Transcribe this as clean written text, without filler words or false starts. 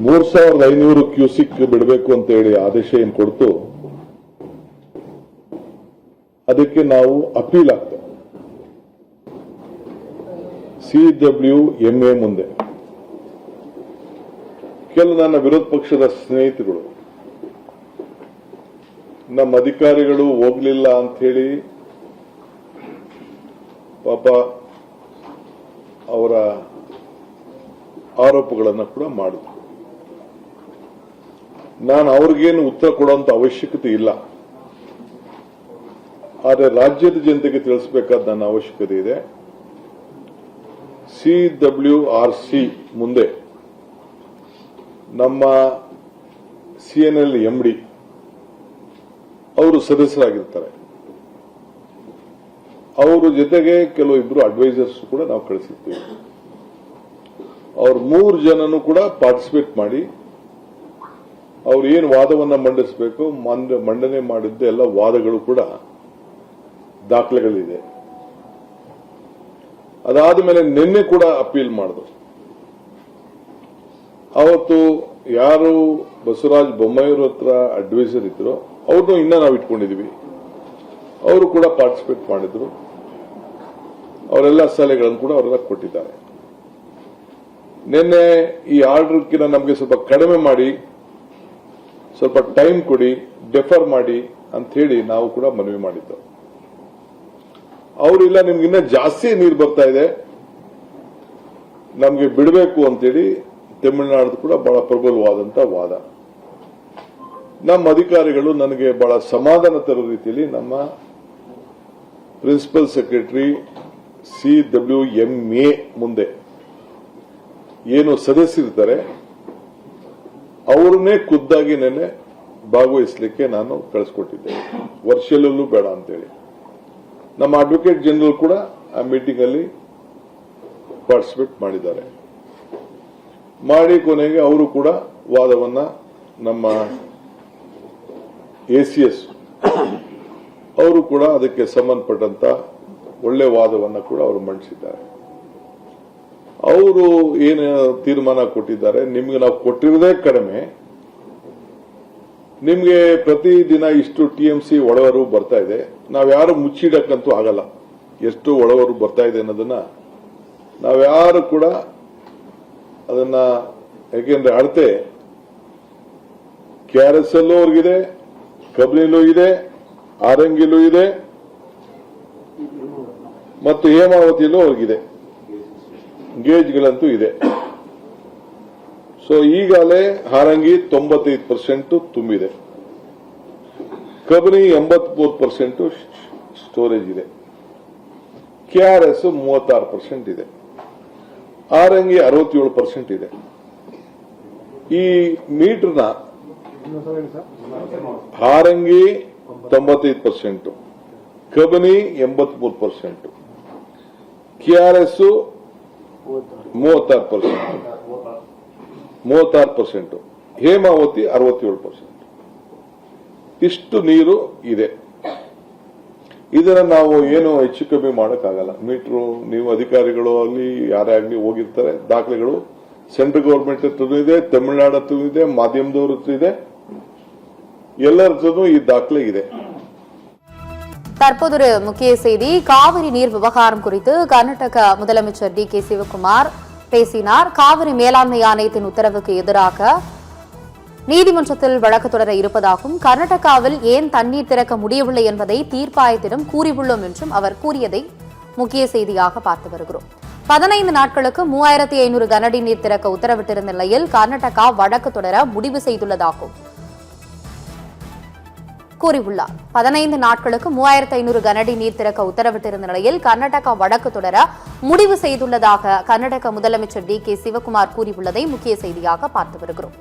3500 cusec ಬಿಡಬೇಕು ಅಂತ ಹೇಳಿ ಆದೇಶ ಏನು ಕೊಡ್ತು, ಅದಕ್ಕೆ ನಾವು ಅಪೀಲ್ ಆಗ್ತೇವೆ CWMA ಮುಂದೆ. ಕೆಲವು ನನ್ನ ವಿರೋಧ ಪಕ್ಷದ ಸ್ನೇಹಿತರು ನಮ್ಮ ಅಧಿಕಾರಿಗಳು ಹೋಗ್ಲಿಲ್ಲ ಅಂತ ಹೇಳಿ ಪಾಪ ಅವರ ಆರೋಪಗಳನ್ನು ಕೂಡ ಮಾಡಿದ್ರು. ನಾನು ಅವ್ರಿಗೇನು ಉತ್ತರ ಕೊಡುವಂತ ಅವಶ್ಯಕತೆ ಇಲ್ಲ, ಆದರೆ ರಾಜ್ಯದ ಜನತೆಗೆ ತಿಳಿಸಬೇಕಾದ ನನ್ನ ಅವಶ್ಯಕತೆ ಇದೆ. CWRC ಮುಂದೆ ನಮ್ಮ CNL MD ಅವರು ಸದಸ್ಯರಾಗಿರ್ತಾರೆ. ಅವರ ಜೊತೆಗೆ ಕೆಲವು ಇಬ್ಬರು ಅಡ್ವೈಸರ್ಸ್ ಕೂಡ ನಾವು ಕಳಿಸಿರ್ತೀವಿ. ಅವ್ರ 3 ಜನನು ಕೂಡ ಪಾರ್ಟಿಸಿಪೇಟ್ ಮಾಡಿ ಅವ್ರು ಏನು ವಾದವನ್ನ ಮಂಡಿಸಬೇಕು ಮಂಡನೆ ಮಾಡಿದ್ದ ಎಲ್ಲ ವಾದಗಳು ಕೂಡ ದಾಖಲೆಗಳಿದೆ. ಅದಾದ ಮೇಲೆ ನಿನ್ನೆ ಕೂಡ ಅಪೀಲ್ ಮಾಡಿದ್ರು. ಅವತ್ತು ಯಾರು ಬಸವರಾಜ ಬೊಮ್ಮಾಯಿಯವ್ರ ಹತ್ರ ಅಡ್ವೈಸರ್ ಇದ್ರು ಅವ್ರನ್ನೂ ಇನ್ನ ನಾವು ಇಟ್ಕೊಂಡಿದೀವಿ. ಅವರು ಕೂಡ ಪಾರ್ಟಿಸಿಪೇಟ್ ಮಾಡಿದ್ರು. ಅವರೆಲ್ಲ ಸಲಹೆಗಳನ್ನು ಕೂಡ ಅವರೆಲ್ಲ ಕೊಟ್ಟಿದ್ದಾರೆ. ನಿನ್ನೆ ಈ ಆರ್ಡರ್ಕಿನ ನಮಗೆ ಸ್ವಲ್ಪ ಕಡಿಮೆ ಮಾಡಿ, ಸ್ವಲ್ಪ ಟೈಮ್ ಕೊಡಿ, ಡೆಫರ್ ಮಾಡಿ ಅಂತ ಹೇಳಿ ನಾವು ಕೂಡ ಮನವಿ ಮಾಡಿದ್ದು. ಅವರಿಲ್ಲ, ನಿಮ್ಗೆ ಇನ್ನ ಜಾಸ್ತಿ ನೀರು ಬರ್ತಾ ಇದೆ, ನಮ್ಗೆ ಬಿಡಬೇಕು ಅಂತೇಳಿ ತಮಿಳುನಾಡು ಕೂಡ ಬಹಳ ಪ್ರಬಲವಾದಂತ ವಾದ. ನಮ್ಮ ಅಧಿಕಾರಿಗಳು ನನಗೆ ಬಹಳ ಸಮಾಧಾನ ತರೋ ರೀತಿಯಲ್ಲಿ ನಮ್ಮ ಪ್ರಿನ್ಸಿಪಲ್ ಸೆಕ್ರೆಟರಿ CWMA ಮುಂದೆ ಏನು ಸದಸ್ಯರಿರ್ತಾರೆ ಅವ್ರನ್ನೇ ಖುದ್ದಾಗಿ ನೆನ್ನೆ ಭಾಗವಹಿಸಲಿಕ್ಕೆ ನಾನು ಕಳಿಸ್ಕೊಟ್ಟಿದ್ದೆ, ವರ್ಷಲ್ಲೂ ಬೇಡ ಅಂತೇಳಿ. ನಮ್ಮ ಅಡ್ವೊಕೇಟ್ ಜನರಲ್ ಕೂಡ ಆ ಮೀಟಿಂಗ್ ಅಲ್ಲಿ ಪಾರ್ಟಿಸಿಪೇಟ್ ಮಾಡಿದ್ದಾರೆ. ಮಾಡಿ ಕೊನೆಗೆ ಅವರು ಕೂಡ ವಾದವನ್ನ ನಮ್ಮ ACS ಅವರು ಕೂಡ ಅದಕ್ಕೆ ಸಂಬಂಧಪಟ್ಟಂತ ಒಳ್ಳೆ ವಾದವನ್ನ ಕೂಡ ಅವರು ಮಂಡಿಸಿದ್ದಾರೆ. ಅವರು ಏನು ತೀರ್ಮಾನ ಕೊಟ್ಟಿದ್ದಾರೆ, ನಿಮ್ಗೆ ನಾವು ಕೊಟ್ಟಿರೋದೇ ಕಡಿಮೆ, ನಿಮ್ಗೆ ಪ್ರತಿದಿನ ಇಷ್ಟು TMC ಒಳವರು ಬರ್ತಾ ಇದೆ, ನಾವ್ಯಾರು ಮುಚ್ಚಿಡಕ್ಕಂತೂ ಆಗಲ್ಲ ಎಷ್ಟು ಒಳವರು ಬರ್ತಾ ಇದೆ ಅನ್ನೋದನ್ನ ನಾವ್ಯಾರು ಕೂಡ ಅದನ್ನ, ಯಾಕೆಂದ್ರೆ ಅಳತೆ KRS ಅಲ್ಲೂ ಅವ್ರಿಗಿದೆ, ಕಬ್ಲಿನಲ್ಲೂ ಇದೆ, ಆರಂಗಿಲೂ ಇದೆ ಮತ್ತು ಹೇಮಾವತಿಯಲ್ಲೂ ಅವ್ರಿಗಿದೆ, ಗೇಜ್ಗಳಂತೂ ಇದೆ. ಸೊ ಈಗಾಗಲೇ ಹಾರಂಗಿ 95% ತುಂಬಿದೆ, ಕಬಿನಿ 83% ಸ್ಟೋರೇಜ್ ಇದೆ, KRS 36% ಇದೆ, ಆರಂಗಿ 67% ಇದೆ. ಈ ಮೀಟರ್ನ ಹಾರಂಗಿ 95%, ಕಬಿನಿ 83%, KRS 36%, ಹೇಮಾವತಿ 67%. ಇಷ್ಟು ನೀರು ಇದೆ. ಇದನ್ನ ನಾವು ಏನು ಹೆಚ್ಚು ಕಮ್ಮಿ ಮಾಡೋಕ್ಕಾಗಲ್ಲ. ಮೀಟರ್ ನೀವು ಅಧಿಕಾರಿಗಳು ಆಗಲಿ ಯಾರೇ ಆಗಲಿ ಹೋಗಿರ್ತಾರೆ, ದಾಖಲೆಗಳು ಸೆಂಟ್ರಲ್ ಗವರ್ಮೆಂಟ್ ಹತ್ರನೂ ಇದೆ, ತಮಿಳುನಾಡು ಹತ್ರ ಇದೆ, ಮಾಧ್ಯಮದವ್ರ ಹತ್ರ ಇದೆ, ಎಲ್ಲರ ಹತ್ರನೂ ಈ ದಾಖಲೆ ಇದೆ. தற்போது முக்கிய செய்தி, காவிரி நீர் விவகாரம் குறித்து கர்நாடக முதலமைச்சர் DK சிவகுமார் பேசினார். காவிரி மேலாண்மை ஆணையத்தின் உத்தரவுக்கு எதிராக நீதிமன்றத்தில் வழக்கு தொடர இருப்பதாகவும், கர்நாடகாவில் ஏன் தண்ணீர் திறக்க முடியவில்லை என்பதை தீர்ப்பாயத்திடம் கூறியுள்ளோம் என்றும் அவர் கூறியதை முக்கிய செய்தியாக பார்த்து வருகிறோம். 15 நாட்களுக்கு 3500 கனஅடி நீர் திறக்க உத்தரவிட்டிருந்த நிலையில் கர்நாடகா வழக்கு தொடர முடிவு செய்துள்ளதாகவும் கூறியுள்ளார். 15 நாட்களுக்கு 3500 கனஅடி நீர் திறக்க உத்தரவிட்டிருந்த நிலையில் கர்நாடகா வழக்கு தொடர முடிவு செய்துள்ளதாக கர்நாடக முதலமைச்சர் DK சிவகுமார் கூறியுள்ளதை முக்கிய செய்தியாக பார்த்து வருகிறோம்.